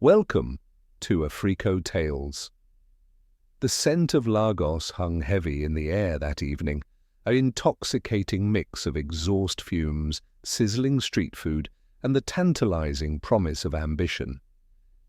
Welcome to Africo Tales. The scent of Lagos hung heavy in the air that evening, an intoxicating mix of exhaust fumes, sizzling street food, and the tantalizing promise of ambition.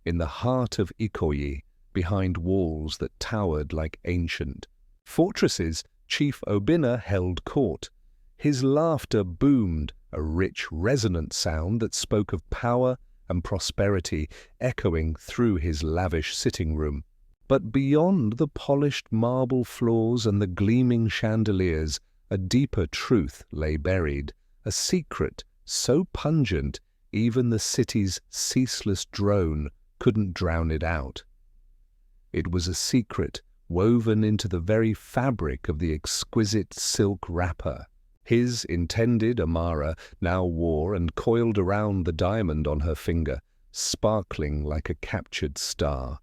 In the heart of Ikoyi, behind walls that towered like ancient fortresses, Chief Obinna held court. His laughter boomed, a rich, resonant sound that spoke of power and prosperity echoing through his lavish sitting room. But beyond the polished marble floors and the gleaming chandeliers, a deeper truth lay buried, a secret so pungent even the city's ceaseless drone couldn't drown it out. It was a secret woven into the very fabric of the exquisite silk wrapper his intended Amara now wore and coiled around the diamond on her finger, sparkling like a captured star.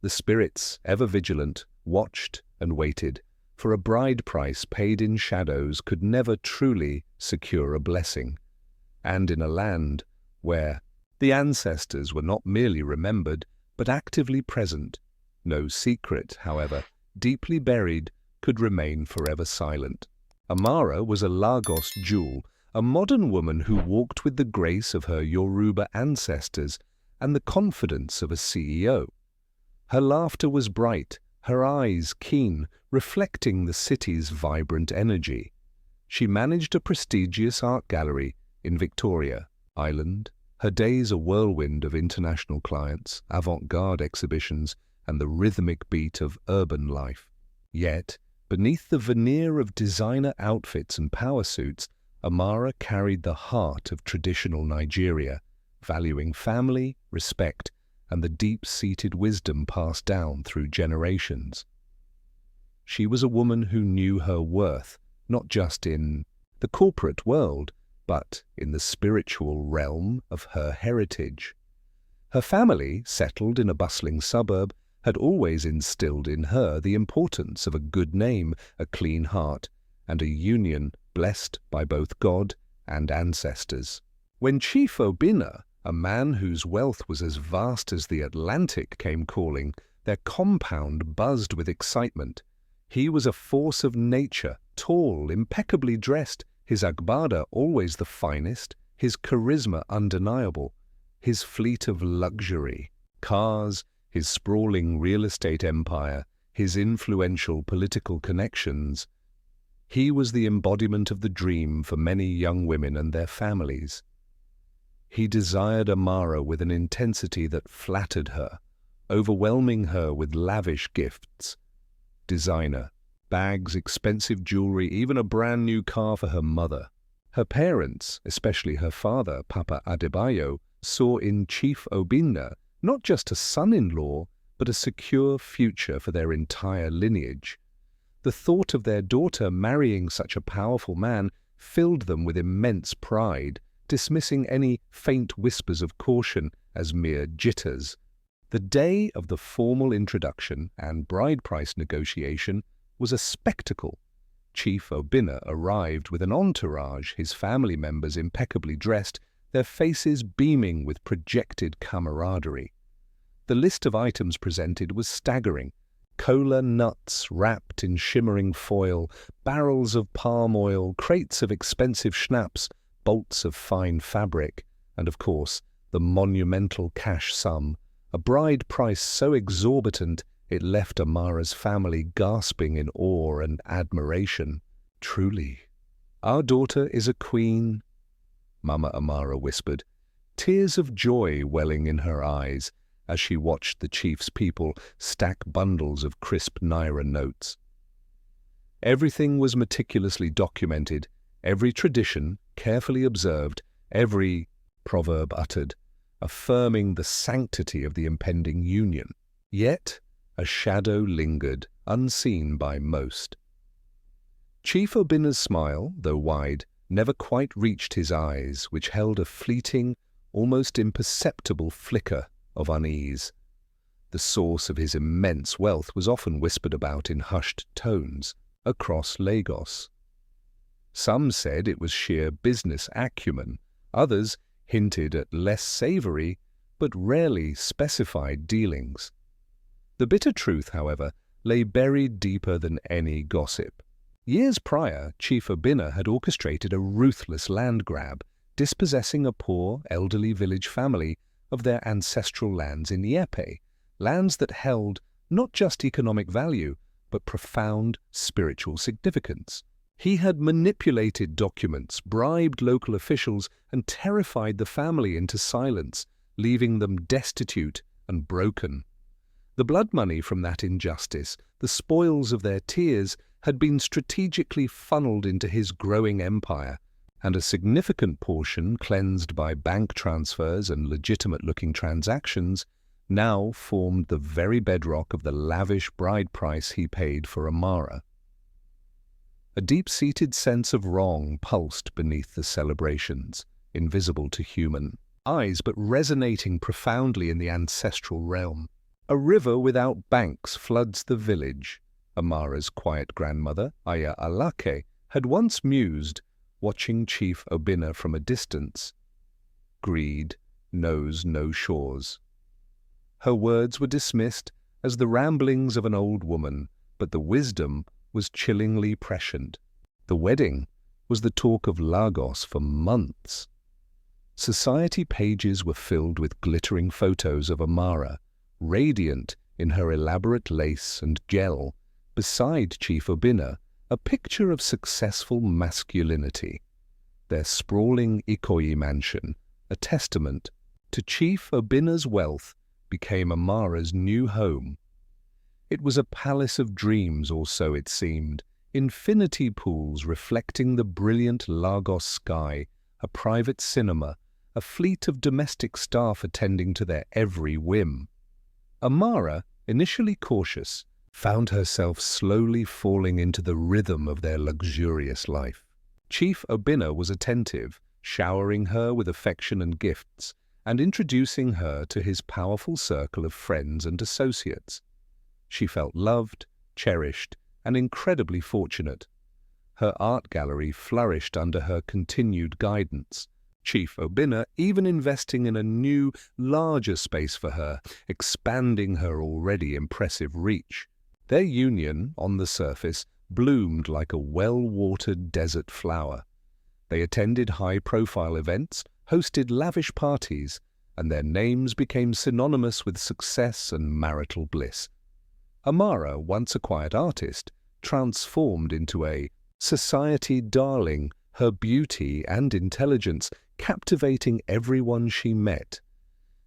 The spirits, ever vigilant, watched and waited, for a bride price paid in shadows could never truly secure a blessing. And in a land where the ancestors were not merely remembered, but actively present, no secret, however, deeply buried, could remain forever silent. Amara was a Lagos jewel, a modern woman who walked with the grace of her Yoruba ancestors and the confidence of a CEO. Her laughter was bright, her eyes keen, reflecting the city's vibrant energy. She managed a prestigious art gallery in Victoria Island, her days a whirlwind of international clients, avant-garde exhibitions, and the rhythmic beat of urban life. Yet, beneath the veneer of designer outfits and power suits, Amara carried the heart of traditional Nigeria, valuing family, respect, and the deep-seated wisdom passed down through generations. She was a woman who knew her worth, not just in the corporate world, but in the spiritual realm of her heritage. Her family, settled in a bustling suburb, had always instilled in her the importance of a good name, a clean heart, and a union blessed by both God and ancestors. When Chief Obinna, a man whose wealth was as vast as the Atlantic, came calling, their compound buzzed with excitement. He was a force of nature, tall, impeccably dressed, his agbada always the finest, his charisma undeniable, his fleet of luxury, cars, his sprawling real estate empire, his influential political connections. He was the embodiment of the dream for many young women and their families. He desired Amara with an intensity that flattered her, overwhelming her with lavish gifts. Designer, bags, expensive jewelry, even a brand new car for her mother. Her parents, especially her father, Papa Adebayo, saw in Chief Obinna not just a son-in-law, but a secure future for their entire lineage. The thought of their daughter marrying such a powerful man filled them with immense pride, dismissing any faint whispers of caution as mere jitters. The day of the formal introduction and bride price negotiation was a spectacle. Chief Obinna arrived with an entourage, his family members impeccably dressed, their faces beaming with projected camaraderie. The list of items presented was staggering. Cola nuts wrapped in shimmering foil, barrels of palm oil, crates of expensive schnapps, bolts of fine fabric, and of course, the monumental cash sum, a bride price so exorbitant it left Amara's family gasping in awe and admiration. Truly, our daughter is a queen, Mama Amara whispered, tears of joy welling in her eyes as she watched the chief's people stack bundles of crisp naira notes. Everything was meticulously documented, every tradition carefully observed, every proverb uttered, affirming the sanctity of the impending union. Yet a shadow lingered, unseen by most. Chief Obinna's smile, though wide, never quite reached his eyes, which held a fleeting, almost imperceptible flicker of unease. The source of his immense wealth was often whispered about in hushed tones across Lagos. Some said it was sheer business acumen, others hinted at less savory but rarely specified dealings. The bitter truth, however, lay buried deeper than any gossip. Years prior, Chief Obinna had orchestrated a ruthless land grab, dispossessing a poor, elderly village family of their ancestral lands in Yepe, lands that held not just economic value, but profound spiritual significance. He had manipulated documents, bribed local officials, and terrified the family into silence, leaving them destitute and broken. The blood money from that injustice, the spoils of their tears, had been strategically funneled into his growing empire, and a significant portion, cleansed by bank transfers and legitimate-looking transactions, now formed the very bedrock of the lavish bride price he paid for Amara. A deep-seated sense of wrong pulsed beneath the celebrations, invisible to human eyes but resonating profoundly in the ancestral realm. A river without banks floods the village. Amara's quiet grandmother, Aya Alake, had once mused, watching Chief Obinna from a distance. Greed knows no shores. Her words were dismissed as the ramblings of an old woman, but the wisdom was chillingly prescient. The wedding was the talk of Lagos for months. Society pages were filled with glittering photos of Amara, radiant in her elaborate lace and gel, beside Chief Obinna, a picture of successful masculinity. Their sprawling Ikoyi mansion, a testament to Chief Obinna's wealth, became Amara's new home. It was a palace of dreams, or so it seemed, infinity pools reflecting the brilliant Lagos sky, a private cinema, a fleet of domestic staff attending to their every whim. Amara, initially cautious, found herself slowly falling into the rhythm of their luxurious life. Chief Obinna was attentive, showering her with affection and gifts, and introducing her to his powerful circle of friends and associates. She felt loved, cherished, and incredibly fortunate. Her art gallery flourished under her continued guidance, Chief Obinna even investing in a new, larger space for her, expanding her already impressive reach. Their union, on the surface, bloomed like a well-watered desert flower. They attended high-profile events, hosted lavish parties, and their names became synonymous with success and marital bliss. Amara, once a quiet artist, transformed into a society darling, her beauty and intelligence captivating everyone she met.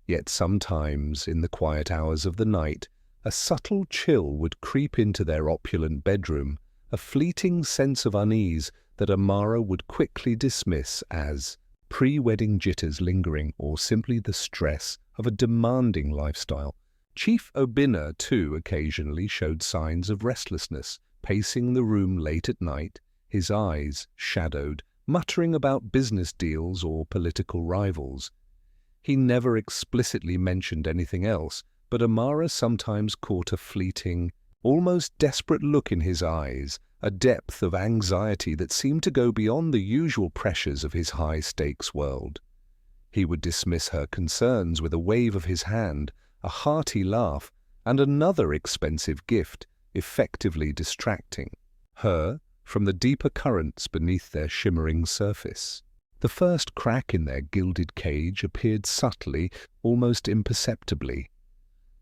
Yet sometimes, in the quiet hours of the night, a subtle chill would creep into their opulent bedroom, a fleeting sense of unease that Amara would quickly dismiss as pre-wedding jitters lingering or simply the stress of a demanding lifestyle. Chief Obinna, too, occasionally showed signs of restlessness, pacing the room late at night, his eyes shadowed, muttering about business deals or political rivals. He never explicitly mentioned anything else, but Amara sometimes caught a fleeting, almost desperate look in his eyes, a depth of anxiety that seemed to go beyond the usual pressures of his high-stakes world. He would dismiss her concerns with a wave of his hand, a hearty laugh, and another expensive gift, effectively distracting her from the deeper currents beneath their shimmering surface. The first crack in their gilded cage appeared subtly, almost imperceptibly.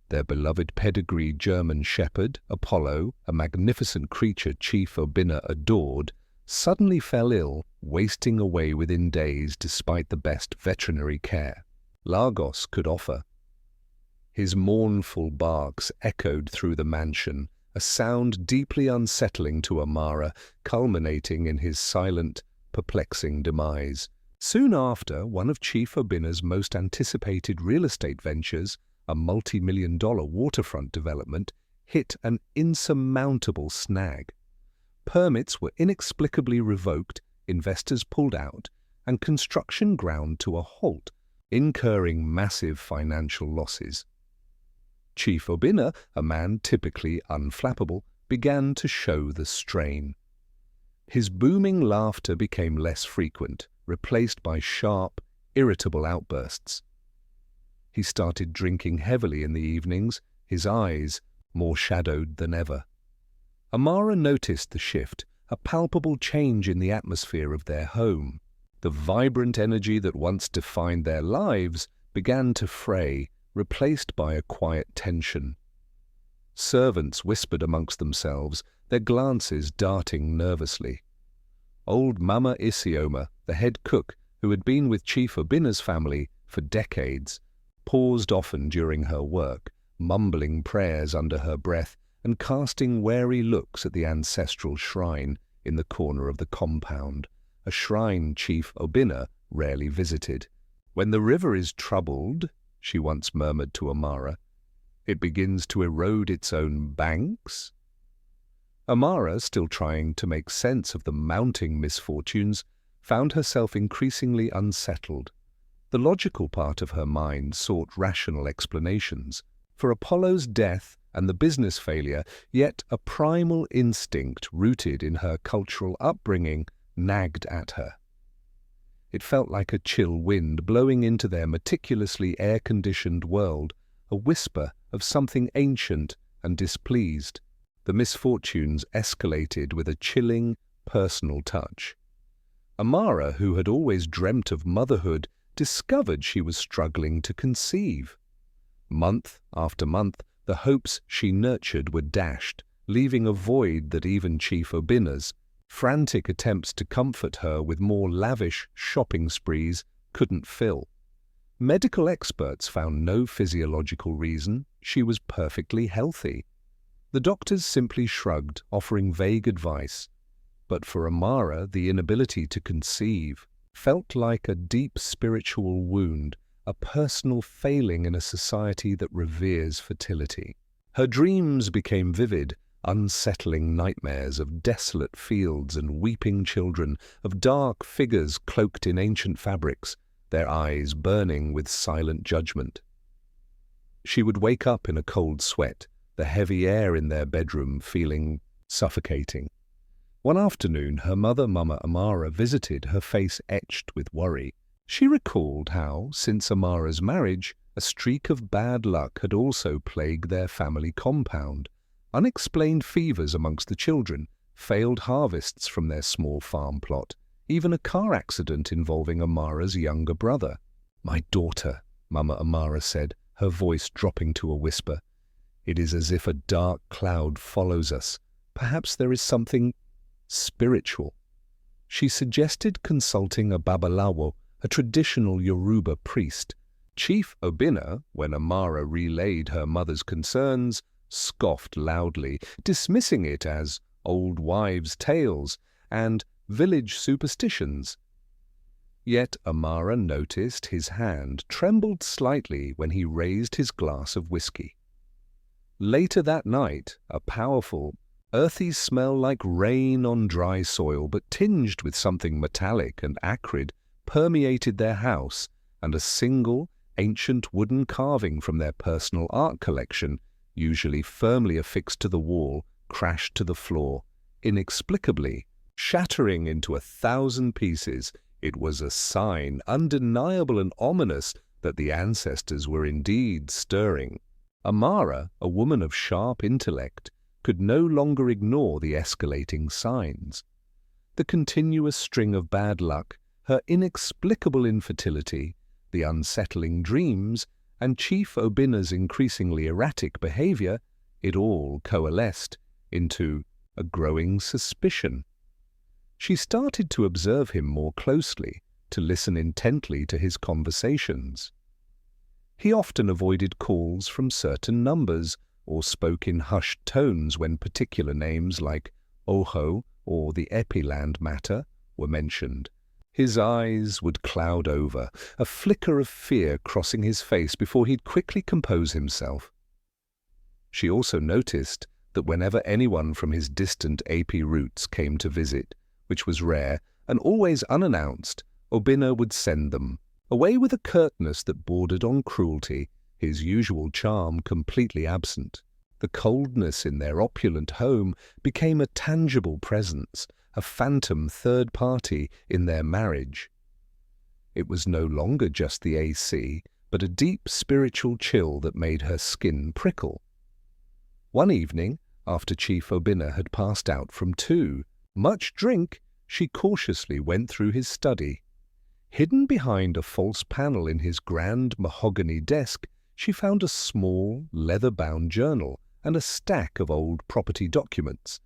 Their beloved pedigreed German shepherd, Apollo, a magnificent creature Chief Obinna adored, suddenly fell ill, wasting away within days despite the best veterinary care Lagos could offer. His mournful barks echoed through the mansion, a sound deeply unsettling to Amara, culminating in his silent, perplexing demise. Soon after, one of Chief Obinna's most anticipated real estate ventures, a multi-million-dollar waterfront development, hit an insurmountable snag. Permits were inexplicably revoked, investors pulled out, and construction ground to a halt, incurring massive financial losses. Chief Obinna, a man typically unflappable, began to show the strain. His booming laughter became less frequent, replaced by sharp, irritable outbursts. He started drinking heavily in the evenings, his eyes more shadowed than ever. Amara noticed the shift, a palpable change in the atmosphere of their home. The vibrant energy that once defined their lives began to fray, replaced by a quiet tension. Servants whispered amongst themselves, their glances darting nervously. Old Mama Isioma, the head cook, who had been with Chief Obinna's family for decades, paused often during her work, mumbling prayers under her breath and casting wary looks at the ancestral shrine in the corner of the compound, a shrine Chief Obinna rarely visited. "When the river is troubled," she once murmured to Amara, "it begins to erode its own banks." Amara, still trying to make sense of the mounting misfortunes, found herself increasingly unsettled. The logical part of her mind sought rational explanations for Apollo's death and the business failure, yet a primal instinct rooted in her cultural upbringing nagged at her. It felt like a chill wind blowing into their meticulously air-conditioned world, a whisper of something ancient and displeased. The misfortunes escalated with a chilling, personal touch. Amara, who had always dreamt of motherhood, discovered she was struggling to conceive. Month after month, the hopes she nurtured were dashed, leaving a void that even Chief Obinna's frantic attempts to comfort her with more lavish shopping sprees couldn't fill. Medical experts found no physiological reason. She was perfectly healthy. The doctors simply shrugged, offering vague advice. But for Amara, the inability to conceive felt like a deep spiritual wound, a personal failing in a society that reveres fertility. Her dreams became vivid, unsettling nightmares of desolate fields and weeping children, of dark figures cloaked in ancient fabrics, their eyes burning with silent judgment. She would wake up in a cold sweat, the heavy air in their bedroom feeling suffocating. One afternoon, her mother, Mama Amara, visited, her face etched with worry. She recalled how, since Amara's marriage, a streak of bad luck had also plagued their family compound. Unexplained fevers amongst the children, failed harvests from their small farm plot, even a car accident involving Amara's younger brother. "My daughter," Mama Amara said, her voice dropping to a whisper. "It is as if a dark cloud follows us. Perhaps there is something spiritual." She suggested consulting a babalawo, a traditional Yoruba priest. Chief Obinna, when Amara relayed her mother's concerns, scoffed loudly, dismissing it as old wives' tales and village superstitions. Yet Amara noticed his hand trembled slightly when he raised his glass of whiskey. Later that night, a powerful, earthy smell like rain on dry soil, but tinged with something metallic and acrid, permeated their house, and a single, ancient wooden carving from their personal art collection, usually firmly affixed to the wall, crashed to the floor, inexplicably, shattering into 1,000 pieces. It was a sign, undeniable and ominous, that the ancestors were indeed stirring. Amara, a woman of sharp intellect, could no longer ignore the escalating signs. The continuous string of bad luck, her inexplicable infertility, the unsettling dreams, and Chief Obinna's increasingly erratic behavior, it all coalesced into a growing suspicion. She started to observe him more closely, to listen intently to his conversations. He often avoided calls from certain numbers, or spoke in hushed tones when particular names like Oho or the Epiland matter were mentioned. His eyes would cloud over, a flicker of fear crossing his face before he'd quickly compose himself. She also noticed that whenever anyone from his distant AP roots came to visit, which was rare and always unannounced, Obinna would send them, away with a curtness that bordered on cruelty, his usual charm completely absent. The coldness in their opulent home became a tangible presence, a phantom third party in their marriage. It was no longer just the AC, but a deep spiritual chill that made her skin prickle. One evening, after Chief Obinna had passed out from much drink, she cautiously went through his study. Hidden behind a false panel in his grand mahogany desk, she found a small, leather-bound journal and a stack of old property documents.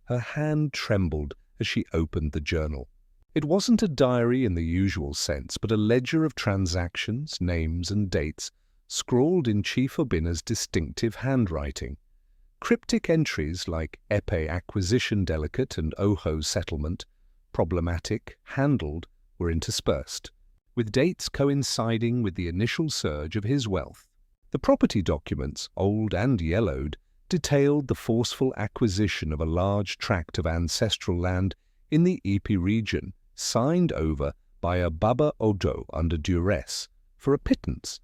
Her hand trembled as she opened the journal. It wasn't a diary in the usual sense, but a ledger of transactions, names and dates, scrawled in Chief Obinna's distinctive handwriting. Cryptic entries like Epe acquisition delicate and Oho settlement, problematic, handled, were interspersed, with dates coinciding with the initial surge of his wealth. The property documents, old and yellowed, detailed the forceful acquisition of a large tract of ancestral land in the Ipi region, signed over by a Baba Ojo under duress, for a pittance.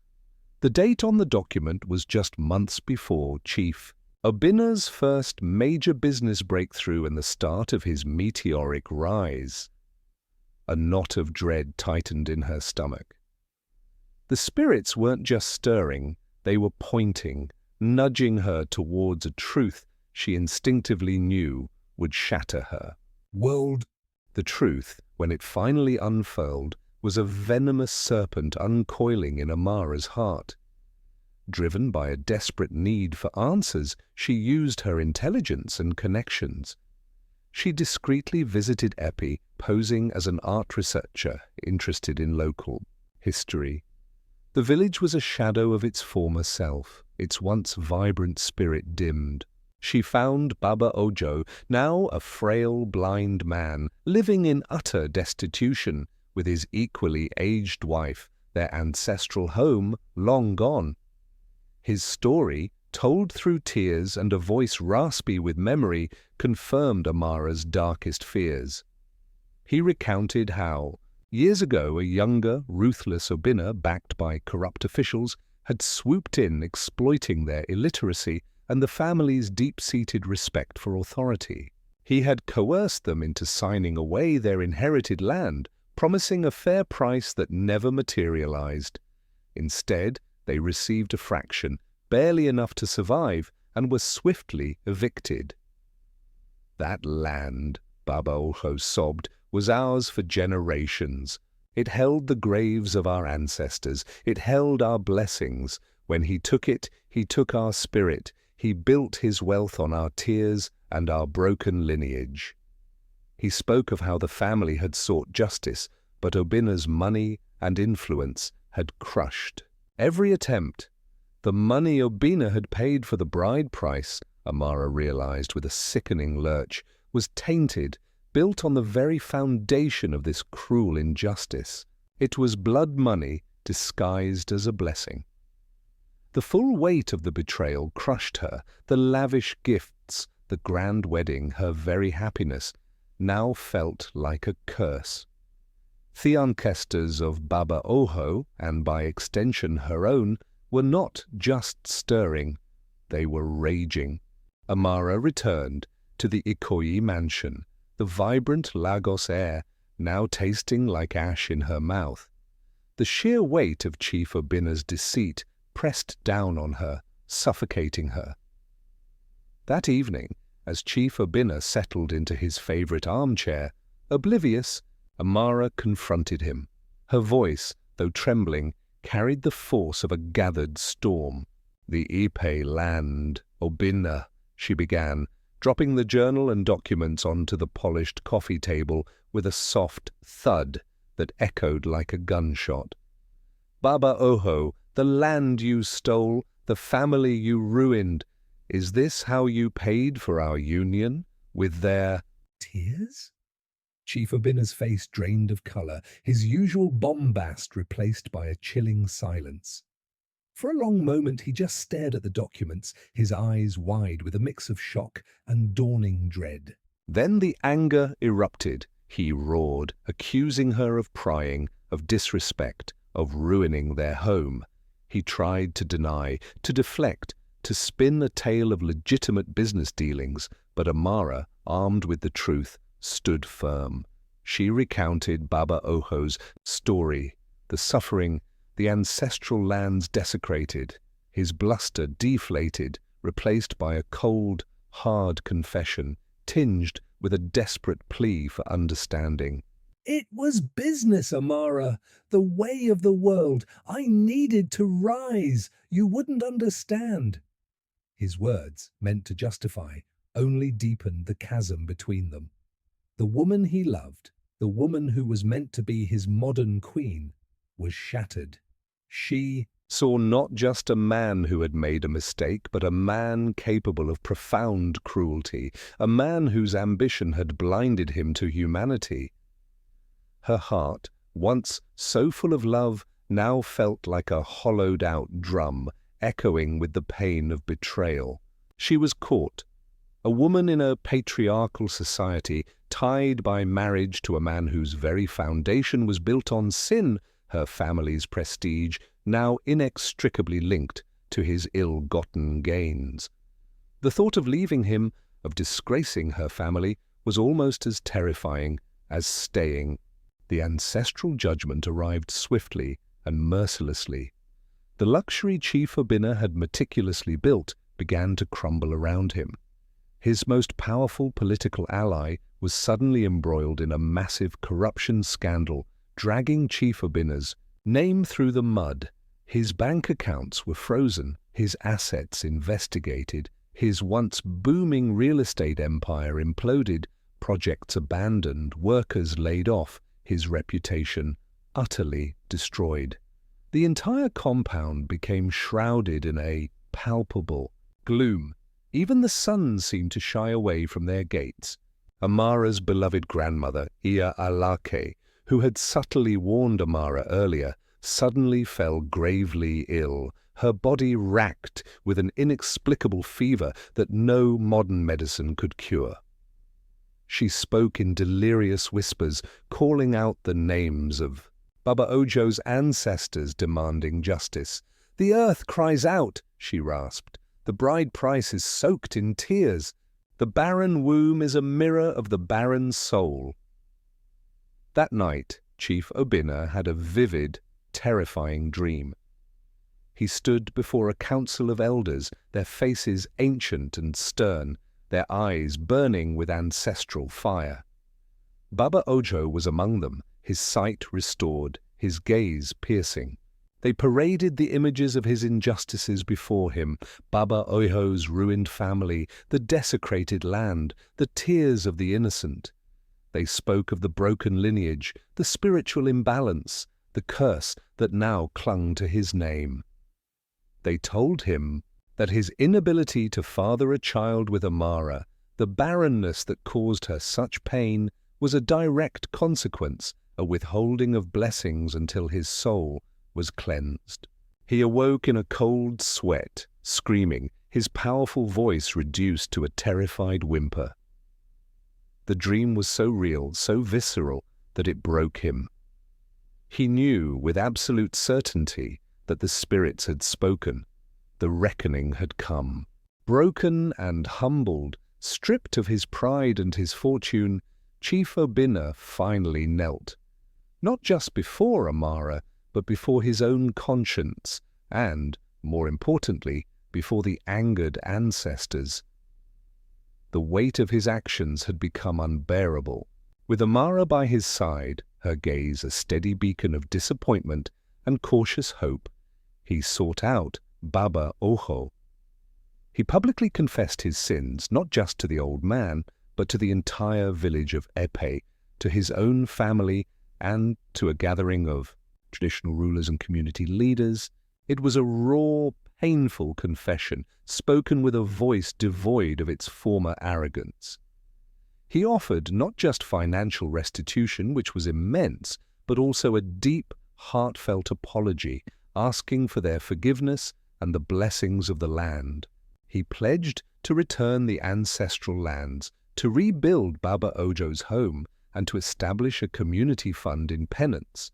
The date on the document was just months before Chief Obinna's first major business breakthrough and the start of his meteoric rise. A knot of dread tightened in her stomach. The spirits weren't just stirring, they were pointing, nudging her towards a truth she instinctively knew would shatter her world. The truth, when it finally unfurled, was a venomous serpent uncoiling in Amara's heart. Driven by a desperate need for answers, she used her intelligence and connections. She discreetly visited Epi, posing as an art researcher interested in local history. The village was a shadow of its former self, its once vibrant spirit dimmed. She found Baba Ojo, now a frail, blind man, living in utter destitution with his equally aged wife, their ancestral home long gone. His story, told through tears and a voice raspy with memory, confirmed Amara's darkest fears. He recounted how, years ago, a younger, ruthless Obinna, backed by corrupt officials, had swooped in, exploiting their illiteracy and the family's deep-seated respect for authority. He had coerced them into signing away their inherited land, promising a fair price that never materialized. Instead, they received a fraction, barely enough to survive, and were swiftly evicted. That land, Baba Ojo sobbed, was ours for generations. It held the graves of our ancestors. It held our blessings. When he took it, he took our spirit. He built his wealth on our tears and our broken lineage. He spoke of how the family had sought justice, but Obinna's money and influence had crushed every attempt. The money Obinna had paid for the bride price, Amara realized with a sickening lurch, was tainted, built on the very foundation of this cruel injustice. It was blood money disguised as a blessing. The full weight of the betrayal crushed her. The lavish gifts, the grand wedding, her very happiness, now felt like a curse. The ancestors of Baba Ojo, and by extension her own, were not just stirring, they were raging. Amara returned to the Ikoyi mansion, the vibrant Lagos air now tasting like ash in her mouth. The sheer weight of Chief Obinna's deceit pressed down on her, suffocating her. That evening, as Chief Obinna settled into his favorite armchair, oblivious, Amara confronted him. Her voice, though trembling, carried the force of a gathered storm. "The Ipe land, Obinna," she began, dropping the journal and documents onto the polished coffee table with a soft thud that echoed like a gunshot. "Baba Ojo, the land you stole, the family you ruined, is this how you paid for our union with their tears?" Chief Obinna's face drained of color, his usual bombast replaced by a chilling silence. For a long moment he just stared at the documents, his eyes wide with a mix of shock and dawning dread. Then the anger erupted. He roared, accusing her of prying, of disrespect, of ruining their home. He tried to deny, to deflect, to spin a tale of legitimate business dealings, but Amara, armed with the truth, stood firm. She recounted Baba Ojo's story, the suffering, the the ancestral lands desecrated, his bluster deflated, replaced by a cold, hard confession, tinged with a desperate plea for understanding. It was business, Amara, the way of the world. I needed to rise. You wouldn't understand. His words, meant to justify, only deepened the chasm between them. The woman he loved, the woman who was meant to be his modern queen, was shattered. She Saw not just a man who had made a mistake, but a man capable of profound cruelty, a man whose ambition had blinded him to humanity. Her heart, once so full of love, now felt like a hollowed-out drum, echoing with the pain of betrayal. She was caught, a woman in a patriarchal society, tied by marriage to a man whose very foundation was built on sin, her family's prestige, now inextricably linked to his ill-gotten gains. The thought of leaving him, of disgracing her family, was almost as terrifying as staying. The ancestral judgment arrived swiftly and mercilessly. The luxury Chief Obinna had meticulously built began to crumble around him. His most powerful political ally was suddenly embroiled in a massive corruption scandal, dragging Chief Obinna's name through the mud. His bank accounts were frozen, his assets investigated, his once booming real estate empire imploded, projects abandoned, workers laid off, his reputation utterly destroyed. The entire compound became shrouded in a palpable gloom. Even the suns seemed to shy away from their gates. Amara's beloved grandmother, Iya Alake, who had subtly warned Amara earlier, suddenly fell gravely ill, her body racked with an inexplicable fever that no modern medicine could cure. She spoke in delirious whispers, calling out the names of Baba Ojo's ancestors, demanding justice. "The earth cries out," she rasped. "The bride price is soaked in tears. The barren womb is a mirror of the barren soul." That night, Chief Obinna had a vivid, terrifying dream. He stood before a council of elders, their faces ancient and stern, their eyes burning with ancestral fire. Baba Ojo was among them, his sight restored, his gaze piercing. They paraded the images of his injustices before him, Baba Ojo's ruined family, the desecrated land, the tears of the innocent. They spoke of the broken lineage, the spiritual imbalance, the curse that now clung to his name. They told him that his inability to father a child with Amara, the barrenness that caused her such pain, was a direct consequence, a withholding of blessings until his soul was cleansed. He awoke in a cold sweat, screaming, his powerful voice reduced to a terrified whimper. The dream was so real, so visceral, that it broke him. He knew with absolute certainty that the spirits had spoken. The reckoning had come. Broken and humbled, stripped of his pride and his fortune, Chief Obinna finally knelt, not just before Amara, but before his own conscience and, more importantly, before the angered ancestors. The weight of his actions had become unbearable. With Amara by his side, her gaze a steady beacon of disappointment and cautious hope, he sought out Baba Ojo. He publicly confessed his sins, not just to the old man, but to the entire village of Epe, to his own family, and to a gathering of traditional rulers and community leaders. It was a raw, painful confession, spoken with a voice devoid of its former arrogance. He offered not just financial restitution, which was immense, but also a deep, heartfelt apology, asking for their forgiveness and the blessings of the land. He pledged to return the ancestral lands, to rebuild Baba Ojo's home, and to establish a community fund in penance.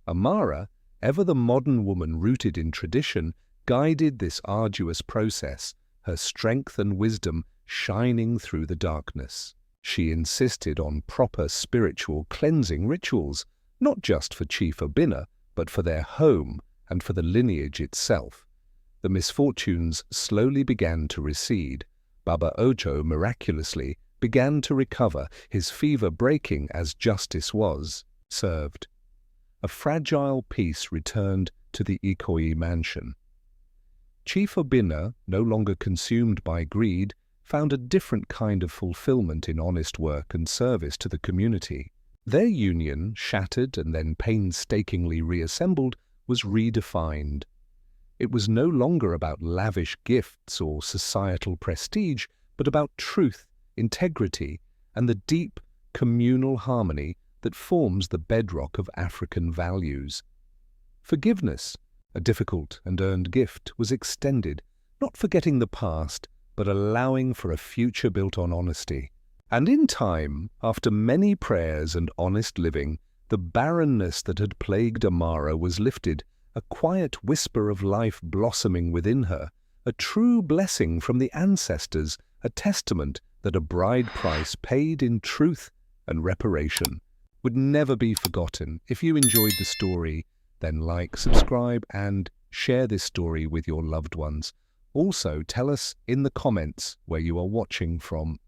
Amara, ever the modern woman rooted in tradition, guided this arduous process, her strength and wisdom shining through the darkness. She insisted on proper spiritual cleansing rituals, not just for Chief Obinna, but for their home and for the lineage itself. The misfortunes slowly began to recede. Baba Ojo miraculously began to recover, his fever breaking as justice was served. A fragile peace returned to the Ikoyi mansion. Chief Obinna, no longer consumed by greed, found a different kind of fulfillment in honest work and service to the community. Their union, shattered and then painstakingly reassembled, was redefined. It was no longer about lavish gifts or societal prestige, but about truth, integrity, and the deep communal harmony that forms the bedrock of African values. Forgiveness, a difficult and earned gift, was extended, not forgetting the past, but allowing for a future built on honesty. And in time, after many prayers and honest living, the barrenness that had plagued Amara was lifted, a quiet whisper of life blossoming within her, a true blessing from the ancestors, a testament that a bride price paid in truth and reparation would never be forgotten. If you enjoyed the story, then like, subscribe, and share this story with your loved ones. Also, tell us in the comments where you are watching from.